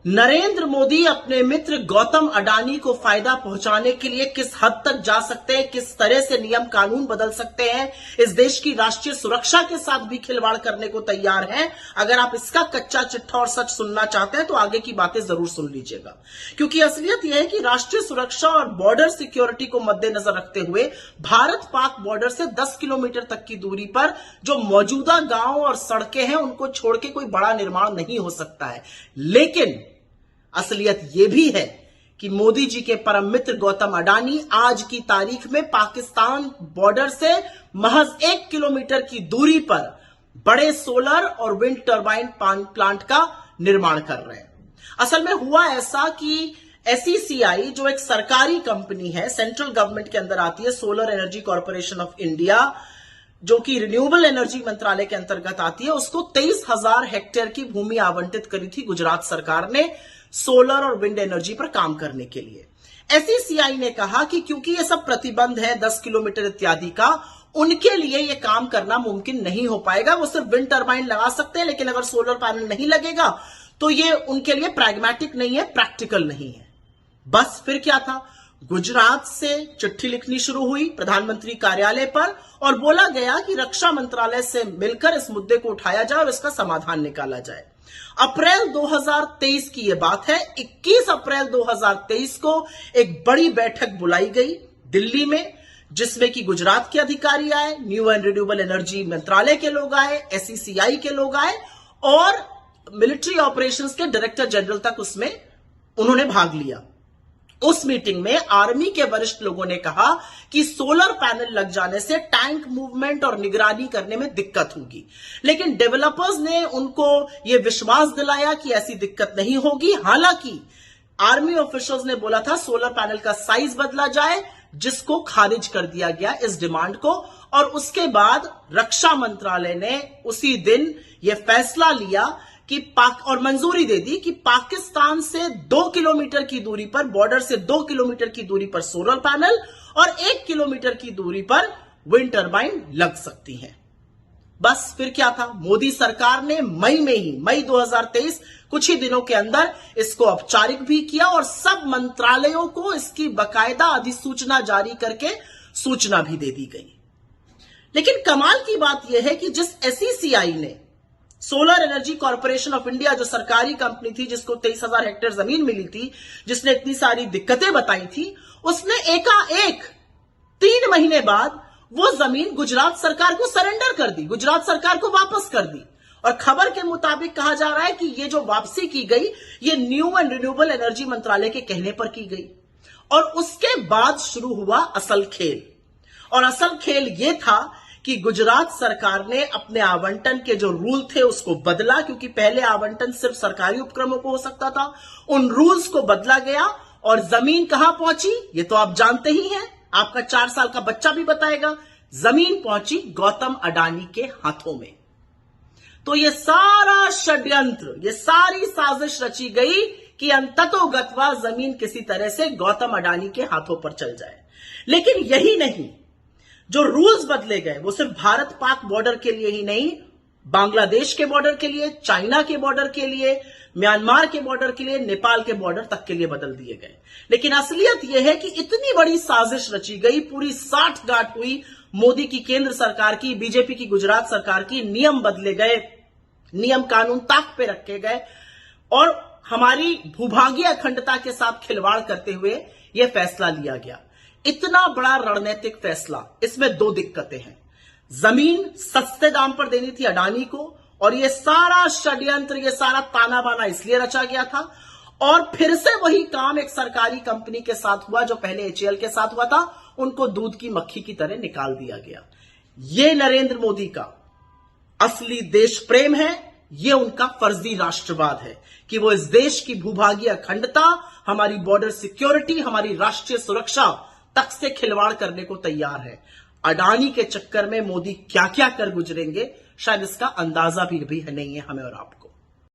नरेंद्र मोदी अपने मित्र गौतम अडानी को फायदा पहुंचाने के लिए किस हद तक जा सकते हैं, किस तरह से नियम कानून बदल सकते हैं, इस देश की राष्ट्रीय सुरक्षा के साथ भी खिलवाड़ करने को तैयार हैं। अगर आप इसका कच्चा चिट्ठा और सच सुनना चाहते हैं तो आगे की बातें जरूर सुन लीजिएगा, क्योंकि असलियत यह है कि राष्ट्रीय सुरक्षा और बॉर्डर सिक्योरिटी को मद्देनजर रखते हुए भारत पाक बॉर्डर से 10 किलोमीटर तक की दूरी पर जो मौजूदा गांव और सड़कें हैं उनको छोड़ के कोई बड़ा निर्माण नहीं हो सकता है। लेकिन असलियत यह भी है कि मोदी जी के परम मित्र गौतम अडानी आज की तारीख में पाकिस्तान बॉर्डर से महज 1 किलोमीटर की दूरी पर बड़े सोलर और विंड टर्बाइन प्लांट का निर्माण कर रहे हैं। असल में हुआ ऐसा कि एसईसीआई जो एक सरकारी कंपनी है, सेंट्रल गवर्नमेंट के अंदर आती है, solar energy corporation of India, जो कि रिन्यूएबल एनर्जी मंत्रालय के अंतर्गत आती है, उसको 23,000 हेक्टेयर की भूमि आवंटित करी थी गुजरात सरकार ने सोलर और विंड एनर्जी पर काम करने के लिए। एसईसीआई ने कहा कि क्योंकि ये सब प्रतिबंध है 10 किलोमीटर इत्यादि का, उनके लिए ये काम करना मुमकिन नहीं हो पाएगा। वो सिर्फ विंड टर्बाइन लगा सकते हैं, लेकिन अगर सोलर पैनल नहीं लगेगा तो ये उनके लिए प्रैग्मेटिक नहीं है, प्रैक्टिकल नहीं है। बस फिर क्या था, गुजरात से चिट्ठी लिखनी शुरू हुई प्रधानमंत्री कार्यालय पर और बोला गया कि रक्षा मंत्रालय से मिलकर इस मुद्दे को उठाया जाए और इसका समाधान निकाला जाए। अप्रैल 2023 की यह बात है। 21 अप्रैल 2023 को एक बड़ी बैठक बुलाई गई दिल्ली में, जिसमें कि गुजरात के अधिकारी आए, न्यू एंड रिन्यूएबल एनर्जी मंत्रालय के लोग आए, एसईसीआई के लोग आए और मिलिट्री ऑपरेशंस के डायरेक्टर जनरल तक उसमें उन्होंने भाग लिया। उस मीटिंग में आर्मी के वरिष्ठ लोगों ने कहा कि सोलर पैनल लग जाने से टैंक मूवमेंट और निगरानी करने में दिक्कत होगी, लेकिन डेवलपर्स ने उनको यह विश्वास दिलाया कि ऐसी दिक्कत नहीं होगी। हालांकि आर्मी ऑफिशियल्स ने बोला था सोलर पैनल का साइज बदला जाए, जिसको खारिज कर दिया गया इस डिमांड को। और उसके बाद रक्षा मंत्रालय ने उसी दिन यह फैसला लिया कि और मंजूरी दे दी कि पाकिस्तान से 2 किलोमीटर की दूरी पर, बॉर्डर से 2 किलोमीटर की दूरी पर सोलर पैनल और 1 किलोमीटर की दूरी पर विंड टर्बाइन लग सकती हैं। बस फिर क्या था, मोदी सरकार ने मई 2023 कुछ ही दिनों के अंदर इसको औपचारिक भी किया और सब मंत्रालयों को इसकी बाकायदा अधिसूचना जारी करके सूचना भी दे दी गई। लेकिन कमाल की बात यह है कि जिस एसईसीआई ने solar energy corporation of India, जो सरकारी कंपनी थी, जिसको 23,000 हेक्टेयर जमीन मिली थी, जिसने इतनी सारी दिक्कतें बताई थी, उसने एकाएक 3 महीने बाद वो जमीन गुजरात सरकार को सरेंडर कर दी, गुजरात सरकार को वापस कर दी। और खबर के मुताबिक कहा जा रहा है कि ये जो वापसी की गई, ये न्यू एंड रिन्यूएबल एनर्जी मंत्रालय के कहने पर की गई। और उसके बाद शुरू हुआ असल खेल, और असल खेल ये था कि गुजरात सरकार ने अपने आवंटन के जो रूल थे उसको बदला, क्योंकि पहले आवंटन सिर्फ सरकारी उपक्रमों को हो सकता था। उन रूल्स को बदला गया और जमीन कहां पहुंची ये तो आप जानते ही हैं, आपका 4 साल का बच्चा भी बताएगा। जमीन पहुंची गौतम अडानी के हाथों में। तो ये सारा षड्यंत्र, ये सारी साजिश रची गई कि अंततोगत्वा जमीन किसी तरह से गौतम अडानी के हाथों पर चल जाए। लेकिन यही नहीं, जो रूल्स बदले गए वो सिर्फ भारत पाक बॉर्डर के लिए ही नहीं, बांग्लादेश के बॉर्डर के लिए, चाइना के बॉर्डर के लिए, म्यांमार के बॉर्डर के लिए, नेपाल के बॉर्डर तक के लिए बदल दिए गए। लेकिन असलियत यह है कि इतनी बड़ी साजिश रची गई, पूरी साठगांठ हुई मोदी की केंद्र सरकार की, बीजेपी की गुजरात सरकार की, नियम बदले गए, नियम कानून ताक पे रखे गए और हमारी भूभागीय अखंडता के साथ खिलवाड़ करते हुए यह फैसला लिया गया। इतना बड़ा रणनीतिक फैसला, इसमें 2 दिक्कतें हैं। जमीन सस्ते दाम पर देनी थी अडानी को, और यह सारा षड्यंत्र, यह सारा ताना बाना इसलिए रचा गया था। और फिर से वही काम एक सरकारी कंपनी के साथ हुआ जो पहले एचएएल के साथ हुआ था, उनको दूध की मक्खी की तरह निकाल दिया गया। यह नरेंद्र मोदी का असली देश प्रेम है, यह उनका फर्जी राष्ट्रवाद है कि वो इस देश की भूभागीय अखंडता, हमारी बॉर्डर सिक्योरिटी, हमारी राष्ट्रीय सुरक्षा तक से खिलवाड़ करने को तैयार है। अडानी के चक्कर में मोदी क्या क्या कर गुजरेंगे, शायद इसका अंदाजा भी नहीं है हमें और आपको।